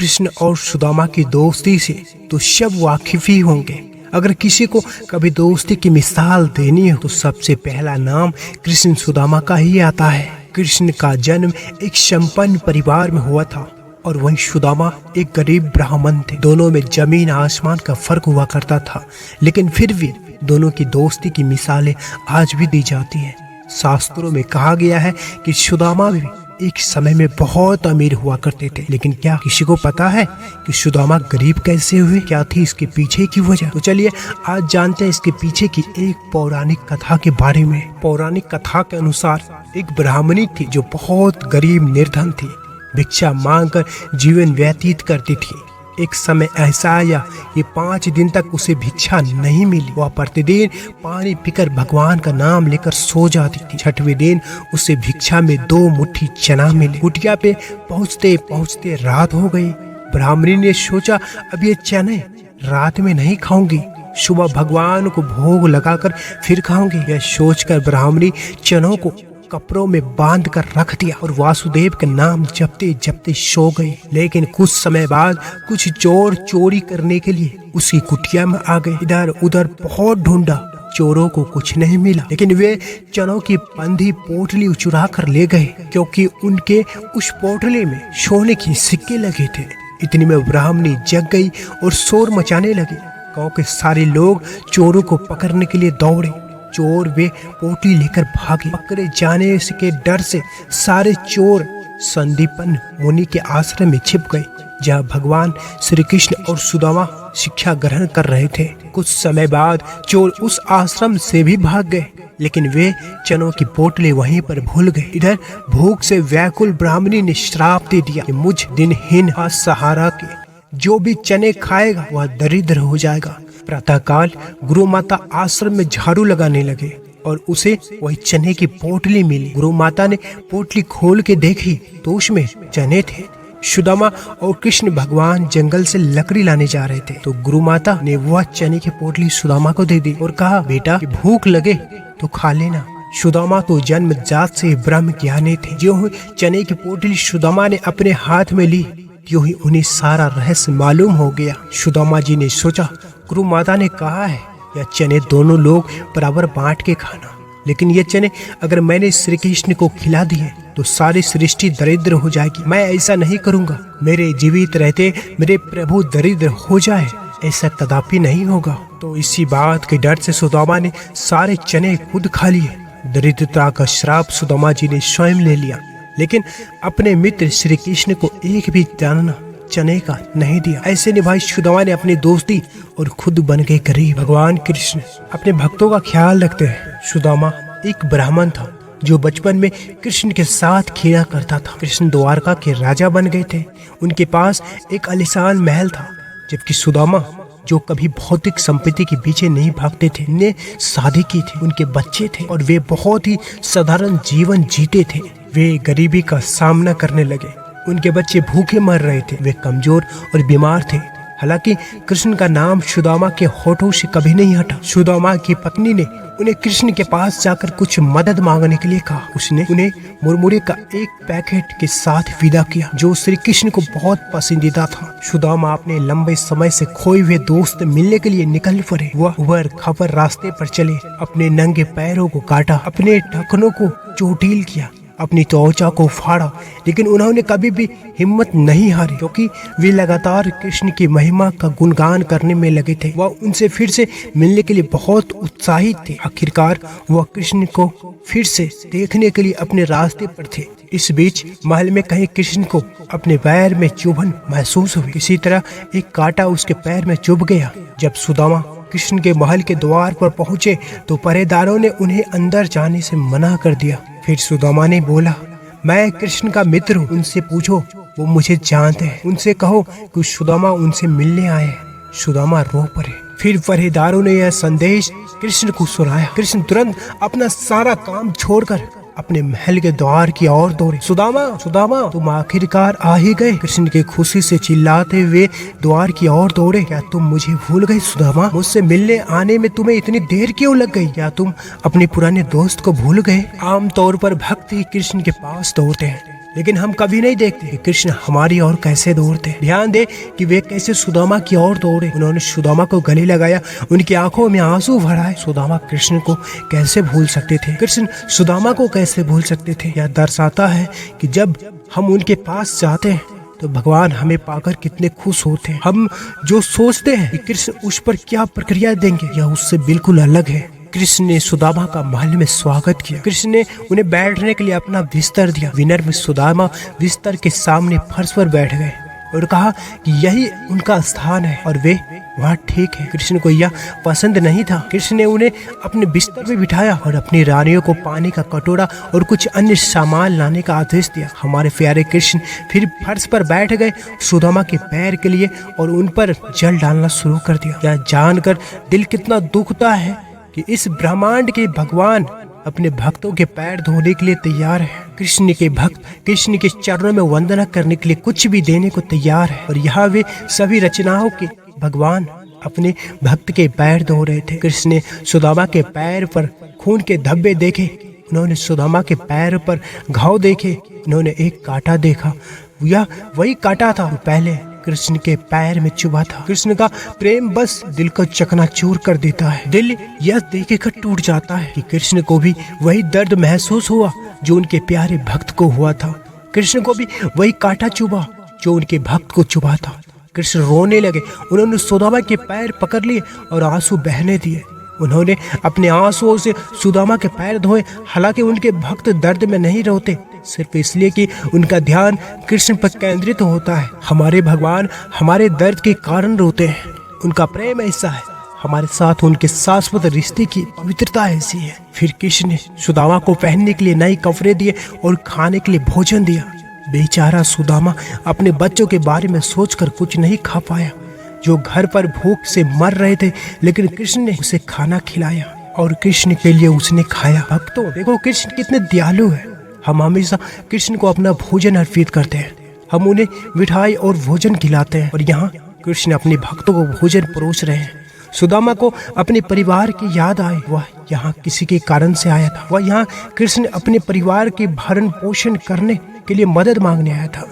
कृष्ण और सुदामा की दोस्ती से तो सब वाकिफ ही होंगे। अगर किसी को कभी दोस्ती की मिसाल देनी हो तो सबसे पहला नाम कृष्ण सुदामा का ही आता है। कृष्ण का जन्म एक संपन्न परिवार में हुआ था और वहीं सुदामा एक गरीब ब्राह्मण थे। दोनों में जमीन आसमान का फर्क हुआ करता था, लेकिन फिर भी दोनों की दोस्ती की मिसालें आज भी दी जाती हैं। शास्त्रों में कहा गया है कि सुदामा भी एक समय में बहुत अमीर हुआ करते थे, लेकिन क्या किसी को पता है कि सुदामा गरीब कैसे हुए? क्या थी इसके पीछे की वजह? तो चलिए आज जानते हैं इसके पीछे की एक पौराणिक कथा के बारे में। पौराणिक कथा के अनुसार एक ब्राह्मणी थी जो बहुत गरीब निर्धन थी, भिक्षा मांगकर जीवन व्यतीत करती थी। एक समय ऐसा आया कि 5 दिन तक उसे भिक्षा नहीं मिली। वह प्रतिदिन पानी पीकर भगवान का नाम लेकर सो जाती थी। 6वें दिन उसे भिक्षा में 2 मुट्ठी चना मिली। कुटिया पे पहुँचते पहुँचते रात हो गई। ब्राह्मणी ने सोचा अब ये चने रात में नहीं खाऊंगी, सुबह भगवान को भोग लगाकर फिर खाऊंगी। यह सोचकर ब्राह्मणी चनों को कपड़ों में बांध कर रख दिया और वासुदेव का नाम जपते जपते सो गई। लेकिन कुछ समय बाद कुछ चोर चोरी करने के लिए उसी कुटिया में आ गए। इधर उधर बहुत ढूंढा, चोरों को कुछ नहीं मिला, लेकिन वे चनों की बंधी पोटली चुरा कर ले गए, क्योंकि उनके उस पोटली में सोने के सिक्के लगे थे। इतनी में ब्राह्मणी जग गई और शोर मचाने लगी। गांव के सारे लोग चोरों को पकड़ने के लिए दौड़े। चोर वे पोटली लेकर भागे। पकड़े जाने के डर से सारे चोर संदीपन मुनि के आश्रम में छिप गए, जहाँ भगवान श्री कृष्ण और सुदामा शिक्षा ग्रहण कर रहे थे। कुछ समय बाद चोर उस आश्रम से भी भाग गए, लेकिन वे चनों की पोटली वहीं पर भूल गए। इधर भूख से व्याकुल ब्राह्मणी ने श्राप दे दिया कि मुझ दिनहीन सहारा के जो भी चने खाएगा वह दरिद्र हो जाएगा। प्रातःकाल गुरु माता आश्रम में झाड़ू लगाने लगे और उसे वही चने की पोटली मिली। गुरु माता ने पोटली खोल के देखी तो उसमें चने थे। सुदामा और कृष्ण भगवान जंगल से लकड़ी लाने जा रहे थे, तो गुरु माता ने वह चने की पोटली सुदामा को दे दी और कहा, बेटा भूख लगे तो खा लेना। सुदामा तो जन्म जात से ब्रह्म ज्ञानी थे। जो चने की पोटली सुदामा ने अपने हाथ में ली, त्यों ही उन्हें सारा रहस्य मालूम हो गया। सुदामा जी ने सोचा, गुरु माता ने कहा है यह चने दोनों लोग बराबर बांट के खाना, लेकिन ये चने अगर मैंने श्री कृष्ण को खिला दिए तो सारी सृष्टि दरिद्र हो जाएगी। मैं ऐसा नहीं करूंगा। मेरे जीवित रहते मेरे प्रभु दरिद्र हो जाए, ऐसा कदापि नहीं होगा। तो इसी बात के डर से सुदामा ने सारे चने खुद खा लिए। दरिद्रता का श्राप सुदामा जी ने स्वयं ले लिया, लेकिन अपने मित्र श्री कृष्ण को एक भी दाना चने का नहीं दिया। ऐसे निभाई सुदामा ने अपनी दोस्ती और खुद बन गए गरीब। भगवान कृष्ण अपने भक्तों का ख्याल रखते हैं। सुदामा एक ब्राह्मण था जो बचपन में कृष्ण के साथ खेला करता था। कृष्ण द्वारका के राजा बन गए थे। उनके पास एक आलीशान महल था, जबकि सुदामा जो कभी भौतिक संपत्ति के पीछे नहीं भागते थे, ने शादी की थी, उनके बच्चे थे और वे बहुत ही साधारण जीवन जीते थे। वे गरीबी का सामना करने लगे। उनके बच्चे भूखे मर रहे थे, वे कमजोर और बीमार थे। हालांकि कृष्ण का नाम सुदामा के होठों से कभी नहीं हटा। सुदामा की पत्नी ने उन्हें कृष्ण के पास जाकर कुछ मदद मांगने के लिए कहा। उसने उन्हें मुरमुरे का एक पैकेट के साथ विदा किया, जो श्री कृष्ण को बहुत पसंदीदा था। सुदामा अपने लंबे समय से खोए हुए दोस्त मिलने के लिए निकल पड़े। वह उबर खबर रास्ते पर चले, अपने नंगे पैरों को काटा, अपने टखनों को चोटील किया, अपनी त्वचा को फाड़ा, लेकिन उन्होंने कभी भी हिम्मत नहीं हारी, क्योंकि वे लगातार कृष्ण की महिमा का गुणगान करने में लगे थे। वह उनसे फिर से मिलने के लिए बहुत उत्साहित थे। आखिरकार वह कृष्ण को फिर से देखने के लिए अपने रास्ते पर थे। इस बीच महल में कहीं कृष्ण को अपने पैर में चुभन महसूस हुई। किसी तरह एक कांटा उसके पैर में चुभ गया। जब सुदामा कृष्ण के महल के द्वार पर पहुंचे तो पहरेदारों ने उन्हें अंदर जाने से मना कर दिया। फिर सुदामा ने बोला, मैं कृष्ण का मित्र हूँ, उनसे पूछो, वो मुझे जानते हैं। उनसे कहो कि सुदामा उनसे मिलने आए। सुदामा रो पड़े। फिर पहरेदारों ने यह संदेश कृष्ण को सुनाया। कृष्ण तुरंत अपना सारा काम छोड़कर अपने महल के द्वार की ओर दौड़े। सुदामा, सुदामा, तुम आखिरकार आ ही गए। कृष्ण की खुशी से चिल्लाते हुए द्वार की ओर दौड़े। क्या तुम मुझे भूल गए सुदामा? मुझसे मिलने आने में तुम्हें इतनी देर क्यों लग गई? क्या तुम अपने पुराने दोस्त को भूल गए? आमतौर पर भक्त ही कृष्ण के पास दौड़ते हैं, लेकिन हम कभी नहीं देखते कि कृष्ण हमारी ओर कैसे दौड़ते। ध्यान दे कि वे कैसे सुदामा की ओर दौड़े। उन्होंने सुदामा को गले लगाया, उनकी आंखों में आंसू भराए। सुदामा कृष्ण को कैसे भूल सकते थे, कृष्ण सुदामा को कैसे भूल सकते थे। यह दर्शाता है कि जब हम उनके पास जाते हैं तो भगवान हमें पाकर कितने खुश होते हैं। हम जो सोचते हैं कि कृष्ण उस पर क्या प्रक्रिया देंगे, यह उससे बिल्कुल अलग है। कृष्ण ने सुदामा का महल में स्वागत किया। कृष्ण ने उन्हें बैठने के लिए अपना बिस्तर दिया। विनम्र सुदामा बिस्तर के सामने फर्श पर बैठ गए और कहा कि यही उनका स्थान है और वे वहाँ ठीक है। कृष्ण को यह पसंद नहीं था। कृष्ण ने उन्हें अपने बिस्तर पे बिठाया और अपनी रानियों को पानी का कटोरा और कुछ अन्य सामान लाने का आदेश दिया। हमारे प्यारे कृष्ण फिर फर्श पर बैठ गए सुदामा के पैर के लिए और उन पर जल डालना शुरू कर दिया। यह जानकर दिल कितना दुखता है कि इस ब्रह्मांड के भगवान अपने भक्तों के पैर धोने के लिए तैयार है। कृष्ण के भक्त कृष्ण के चरणों में वंदना करने के लिए कुछ भी देने को तैयार है। और यहाँ वे सभी रचनाओं के भगवान अपने भक्त के पैर धो रहे थे। कृष्ण ने सुदामा के पैर पर खून के धब्बे देखे। उन्होंने सुदामा के पैर पर घाव देखे। उन्होंने एक कांटा देखा। यह वही कांटा था जो पहले कृष्ण के पैर में चुभा था। कृष्ण का प्रेम बस दिल को चकनाचूर कर देता है। दिल यह देखकर टूट जाता है कि कृष्ण को भी वही दर्द महसूस हुआ जो उनके प्यारे भक्त को हुआ था। कृष्ण को भी वही कांटा चुभा जो उनके भक्त को चुभा था। कृष्ण रोने लगे। उन्होंने सुदामा के पैर पकड़ लिए और आंसू बहने दिए। उन्होंने अपने आंसुओं से सुदामा के पैर धोए। हालांकि उनके भक्त दर्द में नहीं रोते, सिर्फ इसलिए कि उनका ध्यान कृष्ण पर केंद्रित होता है। हमारे भगवान हमारे दर्द के कारण रोते हैं। उनका प्रेम ऐसा है। हमारे साथ उनके शाश्वत रिश्ते की पवित्रता ऐसी है। फिर कृष्ण ने सुदामा को पहनने के लिए नए कपड़े दिए और खाने के लिए भोजन दिया। बेचारा सुदामा अपने बच्चों के बारे में सोचकर कुछ नहीं खा पाया, जो घर पर भूख से मर रहे थे। लेकिन कृष्ण ने उसे खाना खिलाया और कृष्ण के लिए उसने खाया। भक्तों देखो कृष्ण कितने दयालु है। हम हमेशा कृष्ण को अपना भोजन अर्पित करते हैं। हम उन्हें मिठाई और भोजन खिलाते हैं और यहाँ कृष्ण अपने भक्तों को भोजन परोस रहे हैं। सुदामा को अपने परिवार की याद आई। वह यहाँ किसी के कारण से आया था। वह यहाँ कृष्ण अपने परिवार के भरण पोषण करने के लिए मदद मांगने आया था।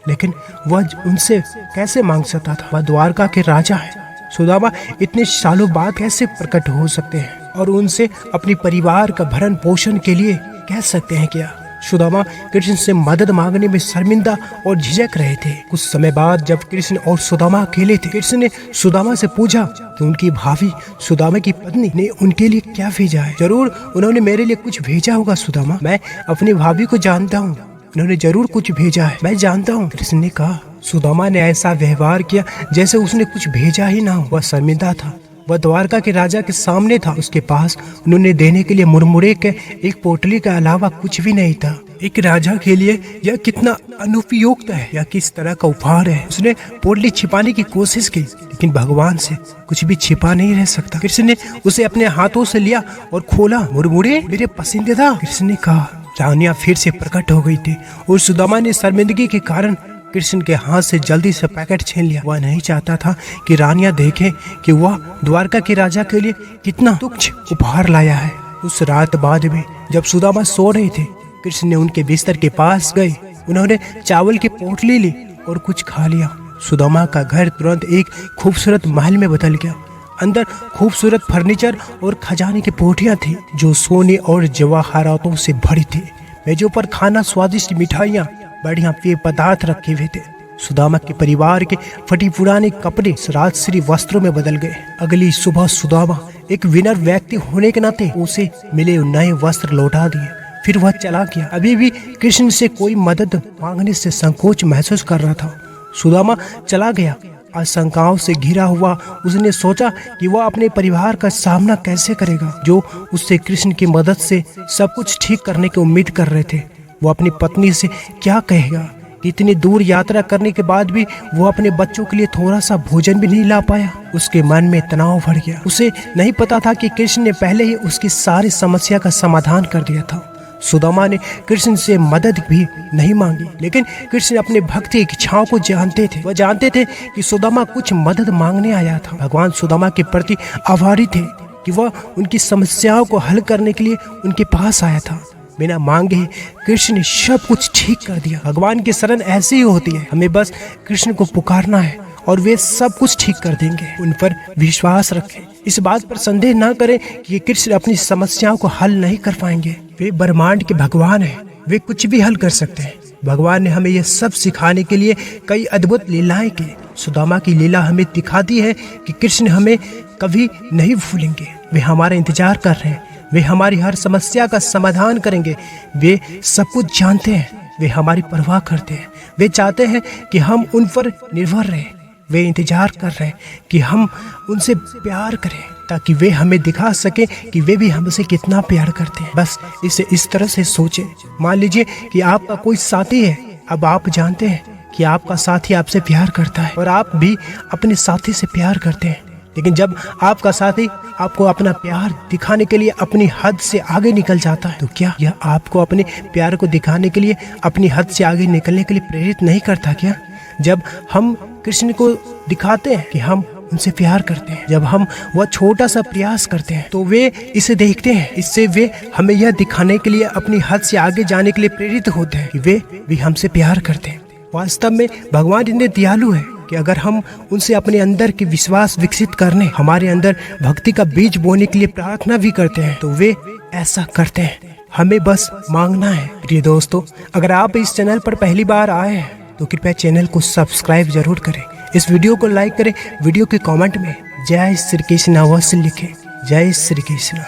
लेकिन वह उनसे कैसे मांग सकता था? वह द्वारका के राजा है। सुदामा इतने सालों बाद कैसे प्रकट हो सकते हैं और उनसे अपने परिवार का भरण पोषण के लिए कह सकते हैं क्या? सुदामा कृष्ण से मदद मांगने में शर्मिंदा और झिझक रहे थे। कुछ समय बाद जब कृष्ण और सुदामा अकेले थे, कृष्ण ने सुदामा से पूछा कि उनकी भाभी सुदामा की पत्नी ने उनके लिए क्या भेजा है। जरूर उन्होंने मेरे लिए कुछ भेजा होगा सुदामा। मैं अपनी भाभी को जानता हूँ, उन्होंने जरूर कुछ भेजा है, मैं जानता हूँ। कृष्ण ने कहा। सुदामा ने ऐसा व्यवहार किया जैसे उसने कुछ भेजा ही ना हो। वह शर्मिंदा था। वह द्वारका के राजा के सामने था। उसके पास उन्होंने देने के लिए मुरमुरे के एक पोटली के अलावा कुछ भी नहीं था। एक राजा के लिए यह कितना अनुपयुक्त है, यह किस तरह का उपहार है। उसने पोटली छिपाने की कोशिश की, लेकिन भगवान से कुछ भी छिपा नहीं रह सकता। कृष्ण ने उसे अपने हाथों से लिया और खोला। मुरमुरे मेरे पसंदीदा, कृष्ण ने कहा। रानियां फिर से प्रकट हो गई थी और सुदामा ने शर्मिंदगी के कारण कृष्ण के हाथ से जल्दी से पैकेट छीन लिया। वह नहीं चाहता था कि रानियां देखें कि वह द्वारका के राजा के लिए कितना तुच्छ उपहार लाया है। उस रात बाद में जब सुदामा सो रहे थे, कृष्ण ने उनके बिस्तर के पास गए। उन्होंने चावल की पोटली ली और कुछ खा लिया। सुदामा का घर तुरंत एक खूबसूरत महल में बदल गया। अंदर खूबसूरत फर्नीचर और खजाने की पोटियां थी जो सोने और जवाहरातों से भरी थी। मेजों पर खाना, स्वादिष्ट मिठाइयाँ, बढ़िया पेय पदार्थ रखे हुए थे। सुदामा के परिवार के फटी पुराने कपड़े राजश्री वस्त्रों में बदल गए। अगली सुबह सुदामा एक विनर व्यक्ति होने के नाते उसे मिले नए वस्त्र लौटा दिए। फिर वह चला गया। अभी भी कृष्ण से कोई मदद मांगने से संकोच महसूस कर रहा था। सुदामा चला गया। आशंकाओं से घिरा हुआ उसने सोचा कि वह अपने परिवार का सामना कैसे करेगा, जो उससे कृष्ण की मदद से सब कुछ ठीक करने की उम्मीद कर रहे थे। वो अपनी पत्नी से क्या कहेगा? इतनी दूर यात्रा करने के बाद भी वो अपने बच्चों के लिए थोड़ा सा भोजन भी नहीं ला पाया। उसके मन में तनाव बढ़ गया। उसे नहीं पता था कि कृष्ण ने पहले ही उसकी सारी समस्या का समाधान कर दिया था। सुदामा ने कृष्ण से मदद भी नहीं मांगी, लेकिन कृष्ण अपने भक्त की इच्छाओं को जानते थे। वह जानते थे कि सुदामा कुछ मदद मांगने आया था। भगवान सुदामा के प्रति आभारी थे कि वह उनकी समस्याओं को हल करने के लिए उनके पास आया था। बिना मांगे कृष्ण ने सब कुछ ठीक कर दिया। भगवान की शरण ऐसी ही होती है, हमें बस कृष्ण को पुकारना है और वे सब कुछ ठीक कर देंगे। उन पर विश्वास रखें, इस बात पर संदेह न करें कि ये कृष्ण अपनी समस्याओं को हल नहीं कर पाएंगे। वे ब्रह्मांड के भगवान हैं, वे कुछ भी हल कर सकते हैं। भगवान ने हमें यह सब सिखाने के लिए कई अद्भुत लीलाएं की। सुदामा की लीला हमें दिखाती है कि कृष्ण हमें कभी नहीं भूलेंगे। वे हमारा इंतजार कर रहे हैं, वे हमारी हर समस्या का समाधान करेंगे। वे सब कुछ जानते हैं, वे हमारी परवाह करते हैं, वे चाहते हैं कि हम उन पर निर्भर रहें। वे इंतजार कर रहे हैं कि हम उनसे प्यार करें ताकि वे हमें दिखा सके कि वे भी हमसे कितना प्यार करते हैं। बस इसे इस तरह से सोचें। मान लीजिए कि आपका कोई साथी है। अब आप जानते हैं कि आपका साथी आपसे प्यार करता है और आप भी अपने साथी से प्यार करते हैं। लेकिन जब आपका साथी आपको अपना प्यार दिखाने के लिए अपनी हद से आगे निकल जाता है, तो क्या यह आपको अपने प्यार को दिखाने के लिए अपनी हद से आगे निकलने के लिए प्रेरित नहीं करता क्या? जब हम कृष्ण को दिखाते हैं कि हम उनसे प्यार करते हैं, जब हम वह छोटा सा प्रयास करते हैं, तो वे इसे देखते हैं। इससे वे हमें यह दिखाने के लिए अपनी हद से आगे जाने के लिए प्रेरित होते हैं कि वे भी हमसे प्यार करते हैं। वास्तव में भगवान इतने दयालु है कि अगर हम उनसे अपने अंदर के विश्वास विकसित करने, हमारे अंदर भक्ति का बीज बोने के लिए प्रार्थना भी करते हैं, तो वे ऐसा करते हैं। हमें बस मांगना है। प्रिय दोस्तों, अगर आप इस चैनल पर पहली बार आए हैं तो कृपया चैनल को सब्सक्राइब जरूर करें। इस वीडियो को लाइक करें। वीडियो के कमेंट में जय श्री कृष्ण अवश्य लिखें। जय श्री कृष्ण।